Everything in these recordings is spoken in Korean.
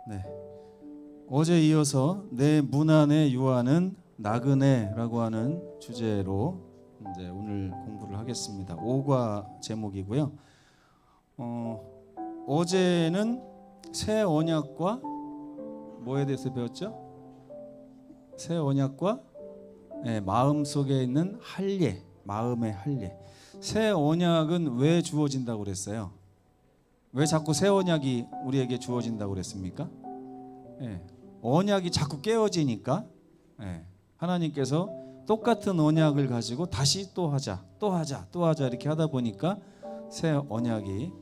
네. 어제 이어서 내 문 안에 유하는 나그네라고 하는 주제로 이제 오늘 공부를 하겠습니다. 5과 제목이고요. 어제는 새 언약과 뭐에 대해서 배웠죠? 새 언약과 마음 속에 있는 할례, 마음의 할례. 새 언약은 왜 주어진다고 그랬어요? 왜 자꾸 새 언약이 우리에게 주어진다고 그랬습니까? 언약이 자꾸 깨어지니까 하나님께서 똑같은 언약을 가지고 다시 또 하자 이렇게 하다 보니까 새 언약이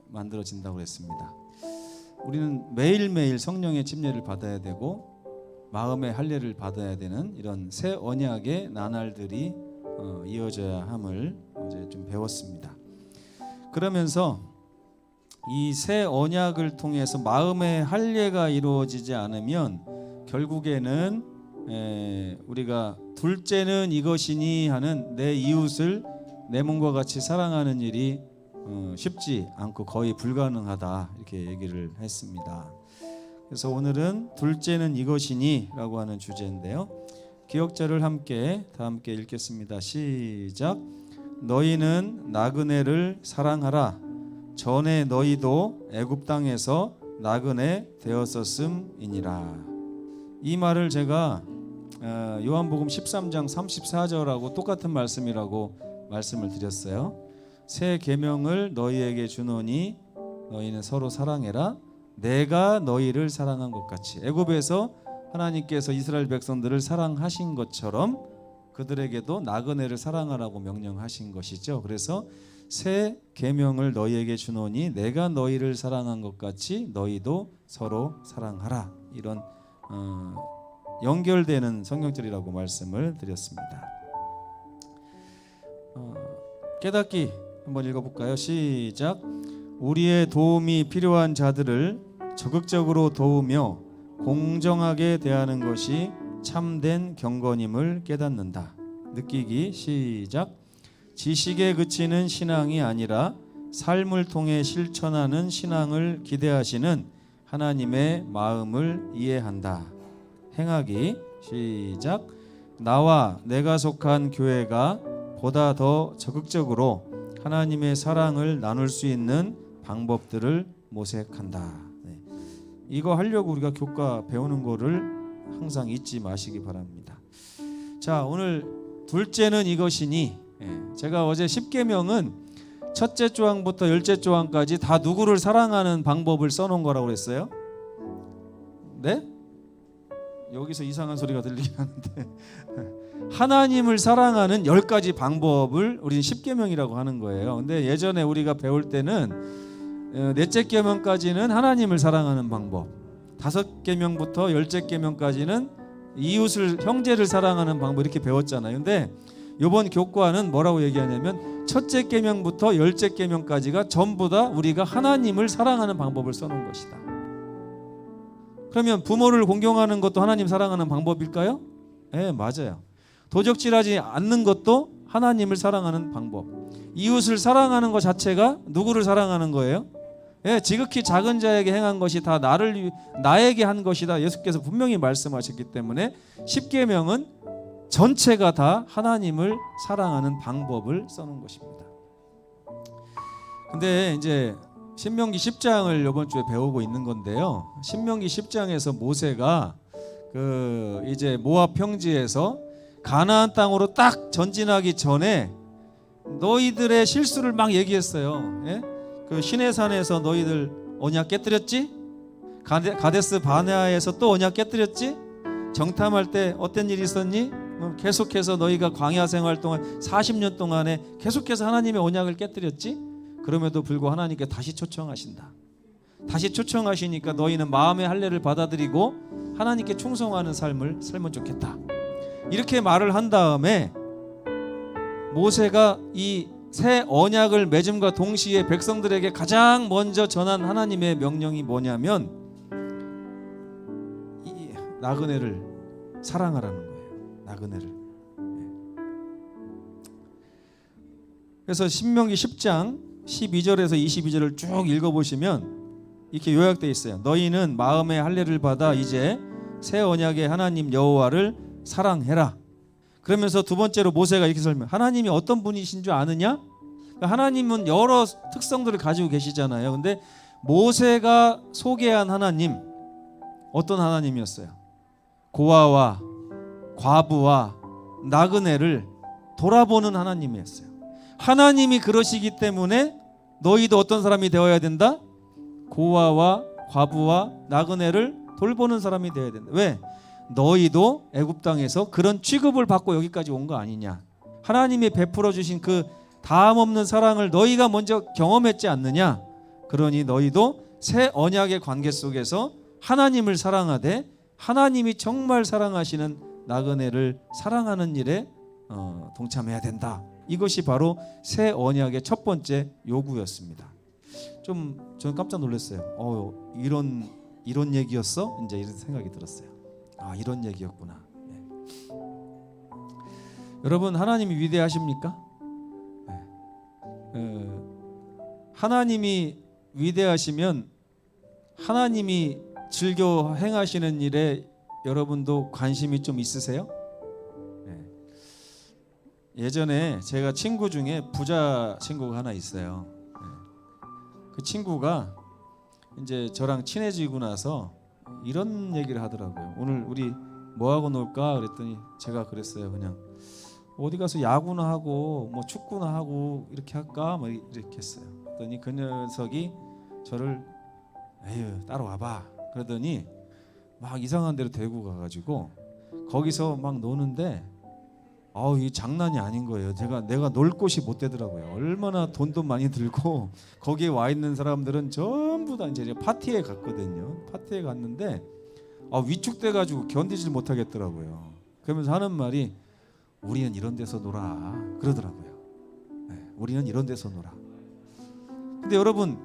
만들어진다고 그랬습니다. 우리는 매일매일 성령의 침례를 받아야 되고 마음의 할례를 받아야 되는 이런 새 언약의 나날들이 이어져야 함을 이제 좀 배웠습니다. 그러면서 이 새 언약을 통해서 마음의 할례가 이루어지지 않으면 결국에는 우리가 둘째는 이것이니 하는 내 이웃을 내 몸과 같이 사랑하는 일이 쉽지 않고 거의 불가능하다 이렇게 얘기를 했습니다. 그래서 오늘은 둘째는 이것이니 라고 하는 주제인데요. 기억자를 다 함께 읽겠습니다. 시작. 너희는 나그네를 사랑하라. 전에 너희도 애굽 땅에서 나그네 되었었음이니라. 이 말을 제가 요한복음 13장 34절하고 똑같은 말씀이라고 말씀을 드렸어요. 새 계명을 너희에게 주노니 너희는 서로 사랑해라. 내가 너희를 사랑한 것 같이. 애굽에서 하나님께서 이스라엘 백성들을 사랑하신 것처럼 그들에게도 나그네를 사랑하라고 명령하신 것이죠. 그래서 새 계명을 너희에게 주노니 내가 너희를 사랑한 것 같이 너희도 서로 사랑하라. 이런 연결되는 성경절이라고 말씀을 드렸습니다. 깨닫기 한번 읽어볼까요? 시작. 우리의 도움이 필요한 자들을 적극적으로 도우며 공정하게 대하는 것이 참된 경건임을 깨닫는다. 느끼기. 시작. 지식에 그치는 신앙이 아니라 삶을 통해 실천하는 신앙을 기대하시는 하나님의 마음을 이해한다. 행하기. 시작. 나와 내가 속한 교회가 보다 더 적극적으로 하나님의 사랑을 나눌 수 있는 방법들을 모색한다. 이거 하려고 우리가 교과 배우는 거를 항상 잊지 마시기 바랍니다. 자, 오늘 둘째는 이것이니, 제가 어제 10계명은 첫째 조항부터 10째 조항까지 다 누구를 사랑하는 방법을 써놓은 거라고 그랬어요? 네? 여기서 이상한 소리가 들리긴 하는데 하나님을 사랑하는 10가지 방법을 우리는 10계명이라고 하는 거예요. 근데 예전에 우리가 배울 때는 넷째 계명까지는 하나님을 사랑하는 방법, 5계명부터 10째 계명까지는 이웃을, 형제를 사랑하는 방법 이렇게 배웠잖아요. 근데 이번 교과는 뭐라고 얘기하냐면 첫째 계명부터 10째 계명까지가 전부 다 우리가 하나님을 사랑하는 방법을 써놓은 것이다. 그러면 부모를 공경하는 것도 하나님 사랑하는 방법일까요? 네, 맞아요. 도적질하지 않는 것도 하나님을 사랑하는 방법. 이웃을 사랑하는 것 자체가 누구를 사랑하는 거예요? 지극히 작은 자에게 행한 것이 다 나에게 한 것이다. 예수께서 분명히 말씀하셨기 때문에 10계명은 전체가 다 하나님을 사랑하는 방법을 써놓은 것입니다. 근데 이제 신명기 10장을 이번 주에 배우고 있는 건데요. 신명기 10장에서 모세가 이제 모압 평지에서 가나안 땅으로 딱 전진하기 전에 너희들의 실수를 막 얘기했어요. 그 시내산에서 너희들 언약 깨뜨렸지? 가데스 바네아에서 또 언약 깨뜨렸지? 정탐할 때 어떤 일이 있었니? 계속해서 너희가 광야 생활 동안 40년 동안에 계속해서 하나님의 언약을 깨뜨렸지? 그럼에도 불구하고 하나님께 다시 초청하신다. 다시 초청하시니까 너희는 마음의 할례를 받아들이고 하나님께 충성하는 삶을 살면 좋겠다. 이렇게 말을 한 다음에 모세가 이 새 언약을 맺음과 동시에 백성들에게 가장 먼저 전한 하나님의 명령이 뭐냐면 이 나그네를 사랑하라는 거예요. 나그네를. 그래서 신명기 10장 12절에서 22절을 쭉 읽어보시면 이렇게 요약되어 있어요. 너희는 마음의 할례를 받아 이제 새 언약의 하나님 여호와를 사랑해라. 그러면서 두 번째로 모세가 이렇게 설명. 하나님이 어떤 분이신 줄 아느냐? 하나님은 여러 특성들을 가지고 계시잖아요. 근데 모세가 소개한 하나님 어떤 하나님이었어요? 고아와 과부와 나그네를 돌아보는 하나님이었어요. 하나님이 그러시기 때문에 너희도 어떤 사람이 되어야 된다? 고아와 과부와 나그네를 돌보는 사람이 되어야 된다. 왜? 너희도 애굽 땅에서 그런 취급을 받고 여기까지 온 거 아니냐. 하나님이 베풀어 주신 그 다음 없는 사랑을 너희가 먼저 경험했지 않느냐. 그러니 너희도 새 언약의 관계 속에서 하나님을 사랑하되 하나님이 정말 사랑하시는 나그네를 사랑하는 일에 동참해야 된다. 이것이 바로 새 언약의 첫 번째 요구였습니다. 좀 저는 깜짝 놀랐어요. 이런 얘기였어? 이제 이런 생각이 들었어요. 아, 이런 얘기였구나. 네. 여러분, 하나님이 위대하십니까? 네. 하나님이 위대하시면 하나님이 즐겨 행하시는 일에 여러분도 관심이 좀 있으세요? 네. 예전에 제가 친구 중에 부자 친구가 하나 있어요. 네. 그 친구가 이제 저랑 친해지고 나서 이런 얘기를 하더라고요. 오늘 우리 뭐 하고 놀까? 그랬더니 제가 그랬어요. 그냥 어디 가서 야구나 하고 뭐 축구나 하고 이렇게 할까? 뭐 이렇게 했어요. 그랬더니 그 녀석이 저를 에휴 따라와봐. 그러더니 막 이상한 데로 데리고 가가지고 거기서 막 노는데 이 장난이 아닌 거예요. 내가 놀 곳이 못 되더라고요. 얼마나 돈도 많이 들고 거기에 와 있는 사람들은 전부 다 이제 파티에 갔거든요. 파티에 갔는데 위축돼가지고 견디질 못하겠더라고요. 그러면서 하는 말이 우리는 이런 데서 놀아 그러더라고요. 네, 우리는 이런 데서 놀아. 근데 여러분,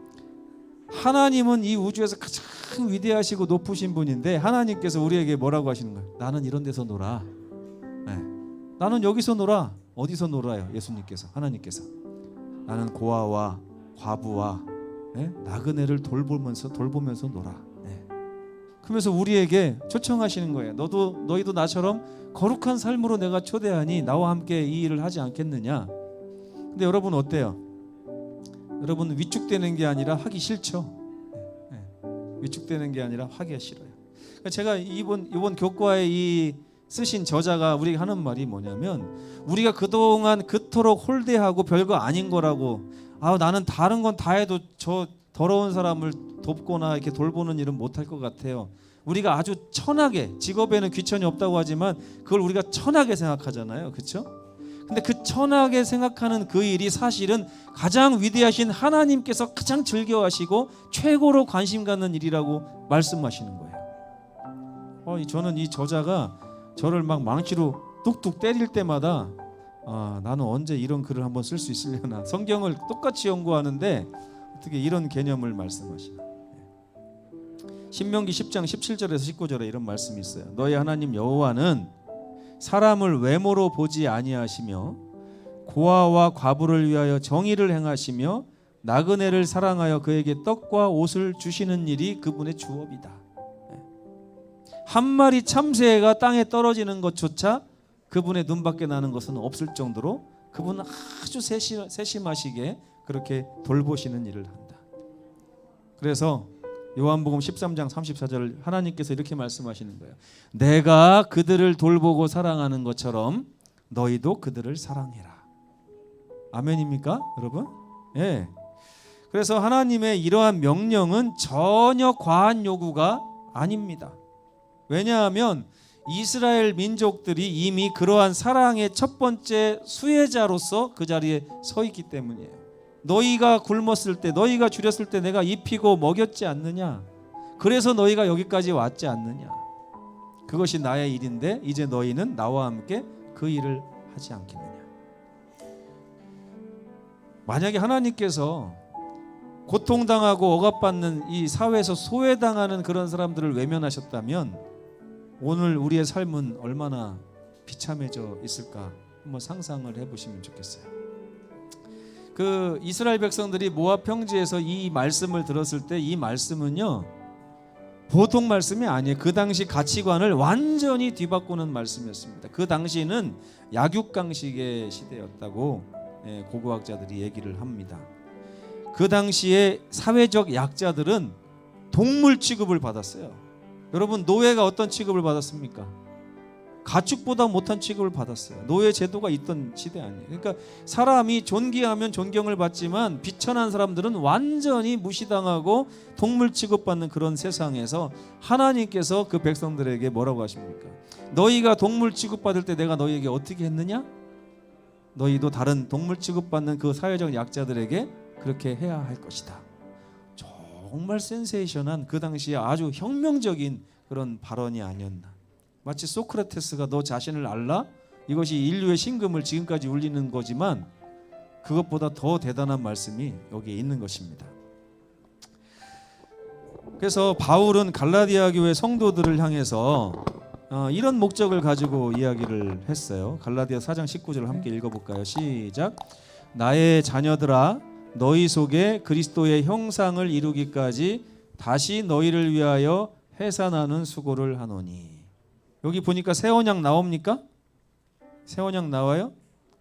하나님은 이 우주에서 가장 위대하시고 높으신 분인데 하나님께서 우리에게 뭐라고 하시는 거예요? 나는 이런 데서 놀아. 네. 나는 여기서 놀아. 어디서 놀아요? 예수님께서, 하나님께서. 나는 고아와 과부와 나그네를 돌보면서 놀아. 그러면서 우리에게 초청하시는 거예요. 너희도 나처럼 거룩한 삶으로 내가 초대하니 나와 함께 이 일을 하지 않겠느냐. 근데 여러분 어때요? 여러분 위축되는 게 아니라 하기 싫죠. 위축되는 게 아니라 하기가 싫어요. 제가 이번 교과에 이 쓰신 저자가 우리에게 하는 말이 뭐냐면, 우리가 그동안 그토록 홀대하고 별거 아닌 거라고, 나는 다른 건 다 해도 저 더러운 사람을 돕거나 이렇게 돌보는 일은 못할 것 같아요. 우리가 아주 천하게, 직업에는 귀천이 없다고 하지만 그걸 우리가 천하게 생각하잖아요. 그렇죠? 근데 그 천하게 생각하는 그 일이 사실은 가장 위대하신 하나님께서 가장 즐겨하시고 최고로 관심 갖는 일이라고 말씀하시는 거예요. 저는 이 저자가 저를 막 망치로 뚝뚝 때릴 때마다 나는 언제 이런 글을 한번 쓸 수 있으려나. 성경을 똑같이 연구하는데 어떻게 이런 개념을 말씀하시나. 신명기 10장 17절에서 19절에 이런 말씀이 있어요. 너희 하나님 여호와는 사람을 외모로 보지 아니하시며 고아와 과부를 위하여 정의를 행하시며 나그네를 사랑하여 그에게 떡과 옷을 주시는 일이 그분의 주업이다. 한 마리 참새가 땅에 떨어지는 것조차 그분의 눈밖에 나는 것은 없을 정도로 그분은 아주 세심하시게 그렇게 돌보시는 일을 한다. 그래서 요한복음 13장 34절 하나님께서 이렇게 말씀하시는 거예요. 내가 그들을 돌보고 사랑하는 것처럼 너희도 그들을 사랑해라. 아멘입니까, 여러분? 예. 그래서 하나님의 이러한 명령은 전혀 과한 요구가 아닙니다. 왜냐하면 이스라엘 민족들이 이미 그러한 사랑의 첫 번째 수혜자로서 그 자리에 서 있기 때문이에요. 너희가 굶었을 때, 너희가 줄였을 때 내가 입히고 먹였지 않느냐. 그래서 너희가 여기까지 왔지 않느냐. 그것이 나의 일인데 이제 너희는 나와 함께 그 일을 하지 않겠느냐. 만약에 하나님께서 고통당하고 억압받는 이 사회에서 소외당하는 그런 사람들을 외면하셨다면 오늘 우리의 삶은 얼마나 비참해져 있을까 한번 상상을 해보시면 좋겠어요. 그 이스라엘 백성들이 모압 평지에서 이 말씀을 들었을 때 이 말씀은요 보통 말씀이 아니에요. 그 당시 가치관을 완전히 뒤바꾸는 말씀이었습니다. 그 당시는 약육강식의 시대였다고 고고학자들이 얘기를 합니다. 그 당시에 사회적 약자들은 동물 취급을 받았어요. 여러분 노예가 어떤 취급을 받았습니까? 가축보다 못한 취급을 받았어요. 노예 제도가 있던 시대 아니에요. 그러니까 사람이 존귀하면 존경을 받지만 비천한 사람들은 완전히 무시당하고 동물 취급받는 그런 세상에서 하나님께서 그 백성들에게 뭐라고 하십니까? 너희가 동물 취급받을 때 내가 너희에게 어떻게 했느냐? 너희도 다른 동물 취급받는 그 사회적 약자들에게 그렇게 해야 할 것이다. 정말 센세이션한 그 당시에 아주 혁명적인 그런 발언이 아니었나. 마치 소크라테스가 너 자신을 알라? 이것이 인류의 신금을 지금까지 울리는 거지만 그것보다 더 대단한 말씀이 여기에 있는 것입니다. 그래서 바울은 갈라디아 교회 성도들을 향해서 이런 목적을 가지고 이야기를 했어요. 갈라디아 4장 19절을 함께 읽어볼까요? 시작. 나의 자녀들아 너희 속에 그리스도의 형상을 이루기까지 다시 너희를 위하여 해산하는 수고를 하노니. 여기 보니까 새 언약 나옵니까? 새 언약 나와요?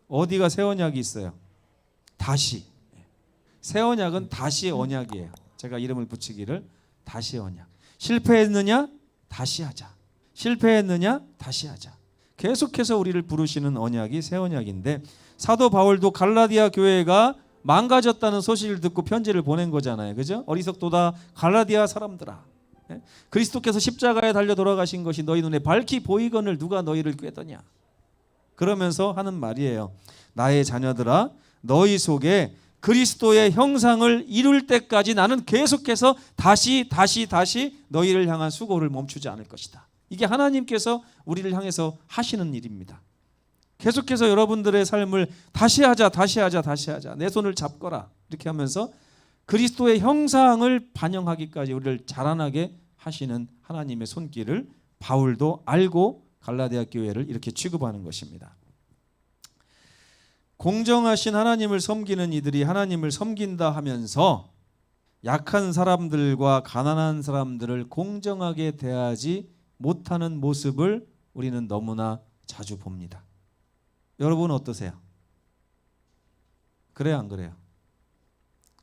어디가 새 언약이 있어요? 다시. 새 언약은 다시 언약이에요. 제가 이름을 붙이기를 다시 언약. 실패했느냐? 다시 하자. 실패했느냐? 다시 하자. 계속해서 우리를 부르시는 언약이 새 언약인데 사도 바울도 갈라디아 교회가 망가졌다는 소식을 듣고 편지를 보낸 거잖아요. 그죠? 어리석도다 갈라디아 사람들아. 그리스도께서 십자가에 달려 돌아가신 것이 너희 눈에 밝히 보이거늘 누가 너희를 꾀더냐. 그러면서 하는 말이에요. 나의 자녀들아 너희 속에 그리스도의 형상을 이룰 때까지 나는 계속해서 다시 너희를 향한 수고를 멈추지 않을 것이다. 이게 하나님께서 우리를 향해서 하시는 일입니다. 계속해서 여러분들의 삶을 다시 하자 내 손을 잡거라 이렇게 하면서 그리스도의 형상을 반영하기까지 우리를 자라나게 하시는 하나님의 손길을 바울도 알고 갈라디아 교회를 이렇게 취급하는 것입니다. 공정하신 하나님을 섬기는 이들이 하나님을 섬긴다 하면서 약한 사람들과 가난한 사람들을 공정하게 대하지 못하는 모습을 우리는 너무나 자주 봅니다. 여러분 어떠세요? 그래요, 안 그래요?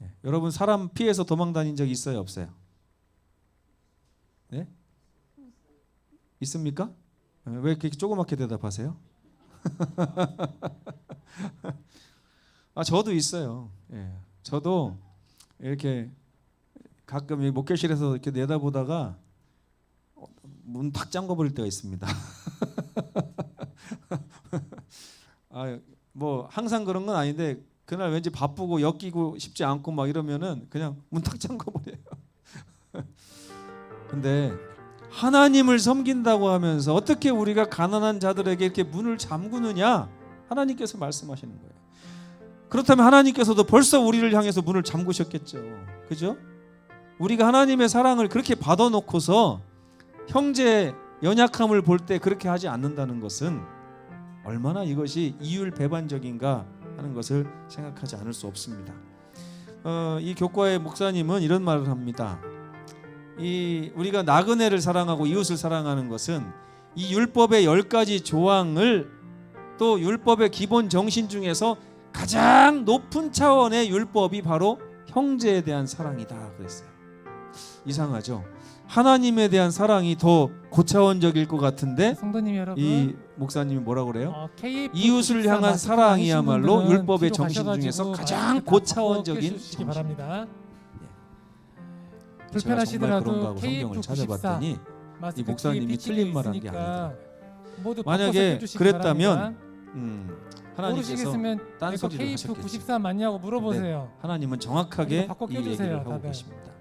네. 여러분 사람 피해서 도망 다닌 적 있어요, 없어요? 네? 있습니까? 왜 이렇게 조그맣게 대답하세요? 저도 있어요. 예. 저도 이렇게 가끔 목회실에서 이렇게 내다보다가 문 탁 잠궈버릴 때가 있습니다. 뭐 항상 그런 건 아닌데 그날 왠지 바쁘고 엮이고 싶지 않고 막 이러면은 그냥 문 탁 잠궈버려요. 근데 하나님을 섬긴다고 하면서 어떻게 우리가 가난한 자들에게 이렇게 문을 잠그느냐? 하나님께서 말씀하시는 거예요. 그렇다면 하나님께서도 벌써 우리를 향해서 문을 잠그셨겠죠. 그죠? 우리가 하나님의 사랑을 그렇게 받아놓고서 형제 연약함을 볼 때 그렇게 하지 않는다는 것은 얼마나 이것이 이율배반적인가 하는 것을 생각하지 않을 수 없습니다. 이 교과의 목사님은 이런 말을 합니다. 우리가 나그네를 사랑하고 이웃을 사랑하는 것은 이 율법의 10가지 조항을 또 율법의 기본 정신 중에서 가장 높은 차원의 율법이 바로 형제에 대한 사랑이다 그랬어요. 이상하죠? 하나님에 대한 사랑이 더 고차원적일 것 같은데 성도님 여러분, 이 목사님이 뭐라고 그래요? KF 이웃을 향한 사랑이야말로 율법의 정신 중에서 가장 고차원적인 정신 바랍니다. 불편하시더라도 성경을 찾아봤더니 이 목사님이 틀린 말한 게 아니다. 만약에 그랬다면 하나님께서 딴소리를 하셨겠죠. KF94 맞냐고 물어보세요. 하나님은 정확하게 이 얘기를 하고 다들. 계십니다.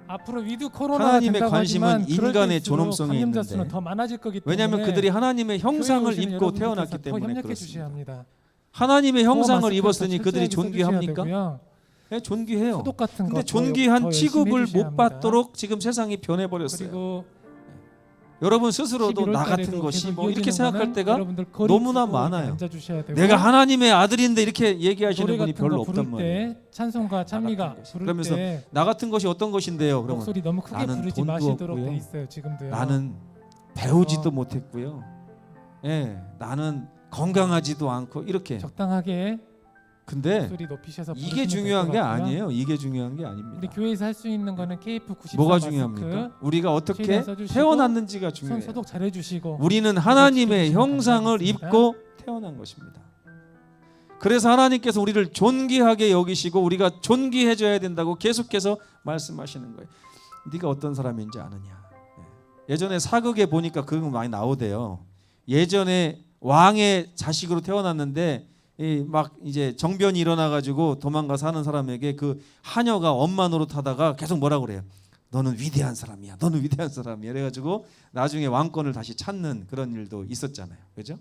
앞으로 위드 코로나가 하나님의 관심은 인간의 존엄성에 있는데 더 많아질 거기 때문에 왜냐하면 그들이 하나님의 형상을 입고 태어났기 때문에 그렇습니다. 합니다. 하나님의 형상을 입었으니 그들이 존귀합니까? 네, 존귀해요. 근데 존귀한 취급을 못 받도록 지금 세상이 변해버렸어요. 그리고 여러분 스스로도 11월 나 달에도 같은 것이 계속 뭐 이렇게 이어지는 생각할 거는 때가 여러분들 거리 너무나 두고 이렇게 많아요. 앉아주셔야 되고, 내가 하나님의 아들인데 이렇게 얘기하시는 노래 분이 같은 별로 거 없단 부를 말이에요. 때 찬송가 찬미가 같은 것이. 부를 그러면서 때 나 같은 것이 어떤 것인데요? 그러면 목소리 너무 크게 나는 부르지 돈도 마시도록 없고요. 돼 있어요. 지금도요. 나는 배우지도 못했고요. 예, 나는 건강하지도 않고 이렇게. 적당하게 근데 목소리 높이셔서 이게 부르시면 중요한 될 게 것 같고요. 아니에요. 이게 중요한 게 우리 아닙니다. 교회에서 할 수 있는 거는 KF94 뭐가 마스크, 중요합니까? 우리가 어떻게 최대한 써주시고 태어났는지가 손 중요해요. 소독 잘 해주시고 우리는 하나님의 지켜주시면 형상을 감사하겠습니다. 입고 태어난 것입니다. 그래서 하나님께서 우리를 존귀하게 여기시고 우리가 존귀해져야 된다고 계속해서 말씀하시는 거예요. 네가 어떤 사람인지 아느냐. 예전에 사극에 보니까 그런 거 많이 나오대요. 예전에 왕의 자식으로 태어났는데 막 이제 정변이 일어나가지고 도망가 사는 사람에게 그 하녀가 엄마 노릇하다가 계속 뭐라고 그래요? 너는 위대한 사람이야. 너는 위대한 사람이야. 그래가지고 나중에 왕권을 다시 찾는 그런 일도 있었잖아요. 그죠?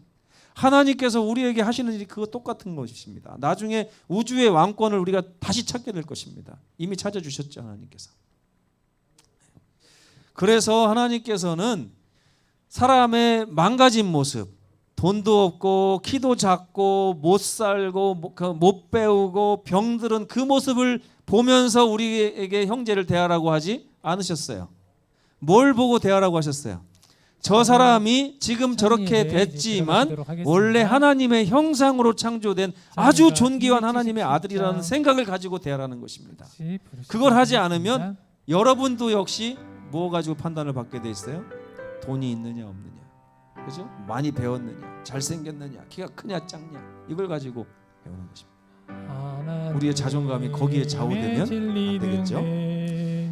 하나님께서 우리에게 하시는 일이 그거 똑같은 것입니다. 나중에 우주의 왕권을 우리가 다시 찾게 될 것입니다. 이미 찾아주셨죠, 하나님께서. 그래서 하나님께서는 사람의 망가진 모습, 돈도 없고 키도 작고 못 살고 못 배우고 병들은 그 모습을 보면서 우리에게 형제를 대하라고 하지 않으셨어요. 뭘 보고 대하라고 하셨어요? 저 사람이 지금 저렇게 됐지만 원래 하나님의 형상으로 창조된 아주 존귀한 하나님의 아들이라는 생각을 가지고 대하라는 것입니다. 그걸 하지 않으면 여러분도 역시 뭐 가지고 판단을 받게 돼 있어요? 돈이 있느냐 없느냐, 그죠? 많이 배웠느냐, 잘생겼느냐, 키가 크냐 작냐, 이걸 가지고 배우는 것입니다. 우리의 자존감이 거기에 좌우되면 안 되겠죠.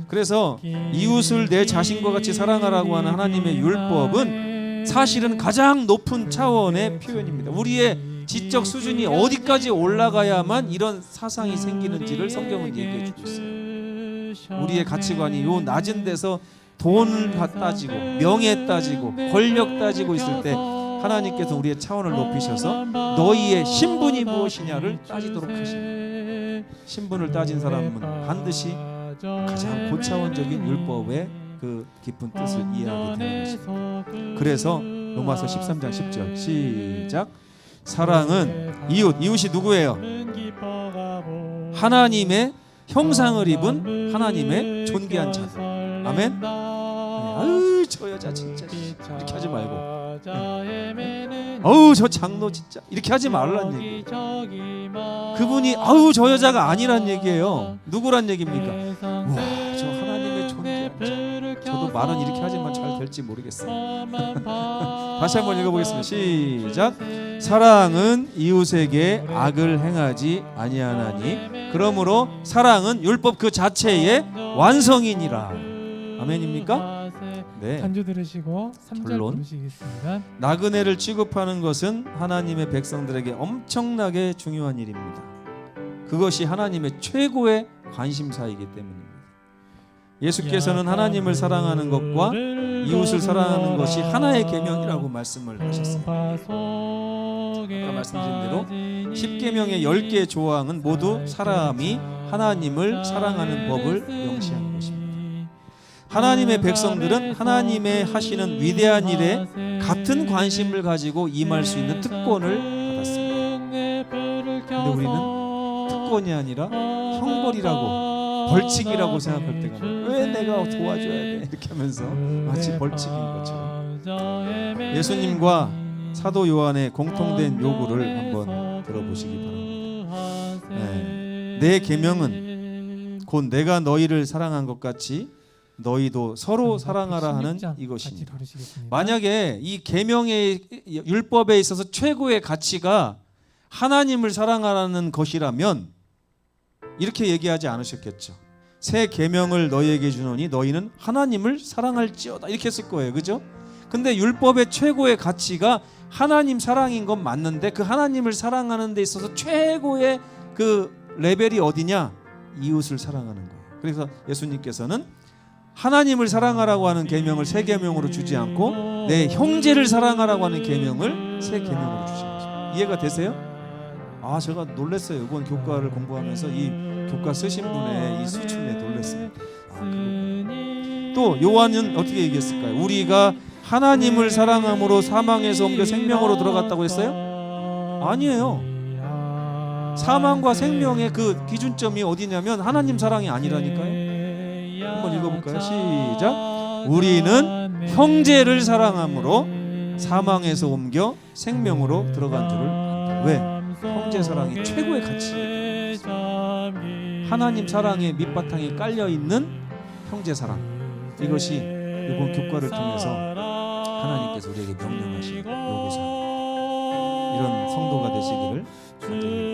그래서 이웃을 내 자신과 같이 사랑하라고 하는 하나님의 율법은 사실은 가장 높은 차원의 표현입니다. 우리의 지적 수준이 어디까지 올라가야만 이런 사상이 생기는지를 성경은 얘기해 주고 있어요. 우리의 가치관이 요 낮은 데서 돈을 따지고 명예 따지고 권력 따지고 있을 때 하나님께서 우리의 차원을 높이셔서 너희의 신분이 무엇이냐를 따지도록 하십니다. 신분을 따진 사람은 반드시 가장 고차원적인 율법의 그 깊은 뜻을 이해하게 되는 것입니다. 그래서 로마서 13장 10절 시작. 사랑은 이웃이 누구예요? 하나님의 형상을 입은 하나님의 존귀한 자들. 아멘. 아유 저 여자 진짜 이렇게 하지 말고 어우 저 장로 진짜 이렇게 하지 말라는 얘기. 그분이 아우 저 여자가 아니란 얘기예요. 누구란 얘기입니까? 와 저 하나님의 존귀한 자. 저도 말은 이렇게 하지만 잘 될지 모르겠어요. 다시 한번 읽어보겠습니다. 시작. 사랑은 이웃에게 악을 행하지 아니하나니 그러므로 사랑은 율법 그 자체의 완성이니라. 아멘입니까? 네. 간주 들으시고 3절 물론 부르시겠습니다. 나그네를 취급하는 것은 하나님의 백성들에게 엄청나게 중요한 일입니다. 그것이 하나님의 최고의 관심사이기 때문입니다. 예수께서는 하나님을 사랑하는 것과 이웃을 사랑하는 것이 하나의 계명이라고 말씀을 하셨어요. 아까 말씀드린 대로 10계명의 10개의 조항은 모두 사람이 하나님을 사랑하는 법을 명시하는 것입니다. 하나님의 백성들은 하나님의 하시는 위대한 일에 같은 관심을 가지고 임할 수 있는 특권을 받았습니다. 근데 우리는 특권이 아니라 형벌이라고 벌칙이라고 생각할 때가 많아요. 왜 내가 도와줘야 돼? 이렇게 하면서 마치 벌칙인 것처럼. 예수님과 사도 요한의 공통된 요구를 한번 들어보시기 바랍니다. 내 계명은 곧 내가 너희를 사랑한 것 같이 너희도 서로 사랑하라 하는 이것입니다. 만약에 이 계명의 율법에 있어서 최고의 가치가 하나님을 사랑하라는 것이라면 이렇게 얘기하지 않으셨겠죠. 새 계명을 너희에게 주노니 너희는 하나님을 사랑할지어다 이렇게 했을 거예요. 그죠? 근데 율법의 최고의 가치가 하나님 사랑인 건 맞는데 그 하나님을 사랑하는 데 있어서 최고의 그 레벨이 어디냐? 이웃을 사랑하는 거예요. 그래서 예수님께서는 하나님을 사랑하라고 하는 계명을 새 계명으로 주지 않고 내 형제를 사랑하라고 하는 계명을 새 계명으로 주신 것입니다. 이해가 되세요? 아 제가 놀랐어요. 이번 교과를 공부하면서 이 교과 쓰신 분의 이 수준에 놀랐습니다. 또 요한은 어떻게 얘기했을까요? 우리가 하나님을 사랑함으로 사망에서 옮겨 생명으로 들어갔다고 했어요? 아니에요. 사망과 생명의 그 기준점이 어디냐면 하나님 사랑이 아니라니까요. 한번 읽어볼까요? 시작. 우리는 형제를 사랑함으로 사망에서 옮겨 생명으로 들어간 줄을 안다. 왜? 형제 사랑이 최고의 가치예요. 하나님 사랑의 밑바탕이 깔려있는 형제 사랑, 이것이 이번 교과를 통해서 하나님께서 우리에게 명령하신 요구사항, 이런 성도가 되시기를 간절히